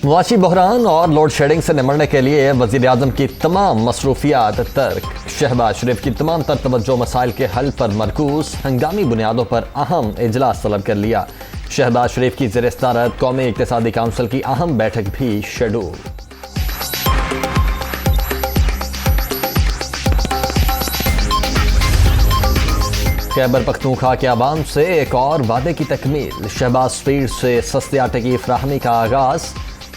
معاشی بحران اور لوڈ شیڈنگ سے نمٹنے کے لیے وزیر اعظم کی تمام مصروفیات ترک۔ شہباز شریف کی تمام تر توجہ مسائل کے حل پر مرکوز، ہنگامی بنیادوں پر اہم اجلاس طلب کر لیا۔ شہباز شریف کی زیر صدارت قومی اقتصادی کونسل کی اہم بیٹھک بھی شیڈول۔ خیبر پختونخوا کے عوام سے ایک اور وعدے کی تکمیل۔ شہباز اسٹریٹ سے سستے آٹے کی فراہمی کا آغاز۔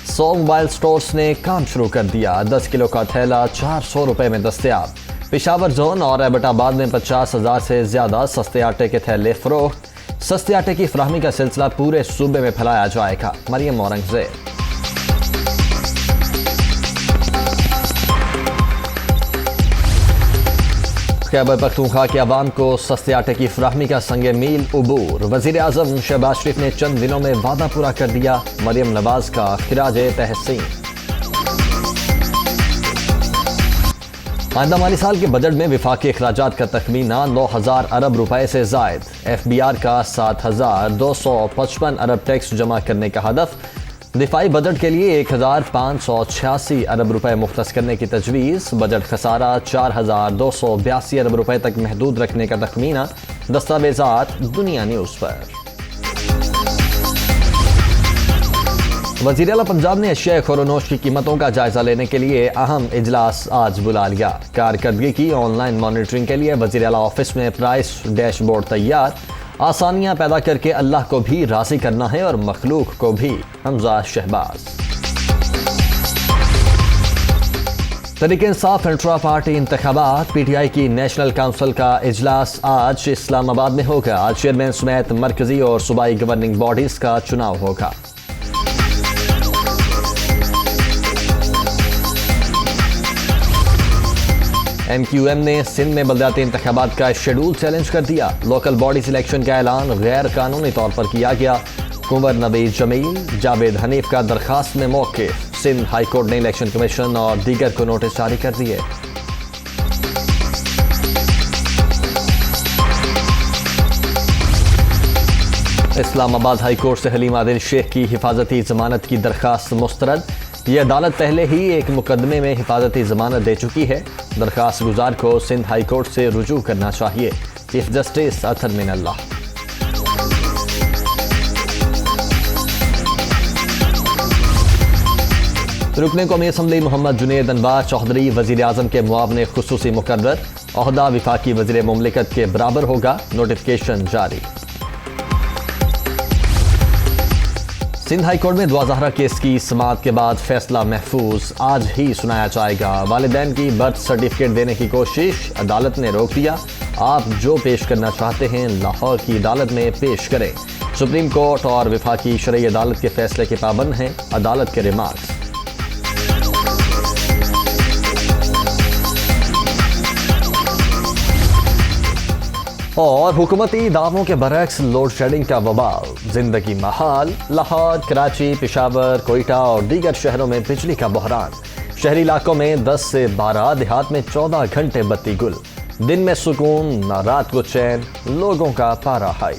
100 موبائل سٹورز نے کام شروع کر دیا۔ 10 کلو کا تھیلا 400 روپے میں دستیاب۔ پشاور زون اور ایبٹ آباد میں 50,000 سے زیادہ سستے آٹے کے تھیلے فروخت۔ سستے آٹے کی فراہمی کا سلسلہ پورے صوبے میں پھیلایا جائے گا۔ مریم اورنگزیب۔ خیبر پختونخوا کے عوام کو سستے آٹے کی فراہمی کا سنگ میل عبور۔ وزیر اعظم شہباز شریف نے چند دنوں میں وعدہ پورا کر دیا۔ مریم نواز کا خراج تحسین۔ آئندہ مالی سال کے بجٹ میں وفاقی اخراجات کا تخمینہ 9,000 ارب روپے سے زائد۔ FBR کا 7,255 ارب ٹیکس جمع کرنے کا ہدف۔ دفاعی بجٹ کے لیے 1,586 ارب روپے مختص کرنے کی تجویز۔ بجٹ خسارہ 4,282 ارب روپے تک محدود رکھنے کا تخمینہ۔ دستاویزات دنیا نیوز پر۔ وزیر اعلیٰ پنجاب نے اشیاء خور و نوش کی قیمتوں کا جائزہ لینے کے لیے اہم اجلاس آج بلا لیا۔ کارکردگی کی آن لائن مانیٹرنگ کے لیے وزیر اعلیٰ آفس میں پرائس ڈیش بورڈ تیار۔ آسانیاں پیدا کر کے اللہ کو بھی راضی کرنا ہے اور مخلوق کو بھی۔ حمزہ شہباز۔ تحریک انصاف انٹرا پارٹی انتخابات۔ PTI کی نیشنل کونسل کا اجلاس آج اسلام آباد میں ہوگا۔ آج چیئرمین سمیت مرکزی اور صوبائی گورننگ باڈیز کا چناؤ ہوگا۔ MQM نے سندھ میں بلدیاتی انتخابات کا شیڈول چیلنج کر دیا۔ لوکل باڈیز الیکشن کا اعلان غیر قانونی طور پر کیا گیا۔ کنور نوید جمیل، جاوید حنیف کا درخواست میں موقف۔ سندھ ہائی کورٹ نے الیکشن کمیشن اور دیگر کو نوٹس جاری کر دیے۔ اسلام آباد ہائی کورٹ سے حلیم عادل شیخ کی حفاظتی ضمانت کی درخواست مسترد۔ یہ عدالت پہلے ہی ایک مقدمے میں حفاظتی ضمانت دے چکی ہے۔ درخواست گزار کو سندھ ہائی کورٹ سے رجوع کرنا چاہیے۔ چیف جسٹس اطہر من اللہ۔ رکن قومی اسمبلی محمد جنید انوار چودھری وزیر اعظم کے معاون خصوصی مقرر۔ عہدہ وفاقی وزیر مملکت کے برابر ہوگا۔ نوٹیفکیشن جاری۔ سندھ ہائی کورٹ میں دعا زہرا کیس کی سماعت کے بعد فیصلہ محفوظ۔ آج ہی سنایا جائے گا۔ والدین کی برتھ سرٹیفکیٹ دینے کی کوشش عدالت نے روک دیا۔ آپ جو پیش کرنا چاہتے ہیں لاہور کی عدالت میں پیش کریں۔ سپریم کورٹ اور وفاقی شرعی عدالت کے فیصلے کے پابند ہیں عدالت کے ریمارکس۔ اور حکومتی دعووں کے برعکس لوڈ شیڈنگ کا وبال۔ زندگی محال۔ لاہور، کراچی، پشاور، کوئٹہ اور دیگر شہروں میں بجلی کا بحران۔ شہری علاقوں میں 10 سے 12، دیہات میں 14 گھنٹے بتی گل۔ دن میں سکون، نہ رات کو چین، لوگوں کا پارا ہائی۔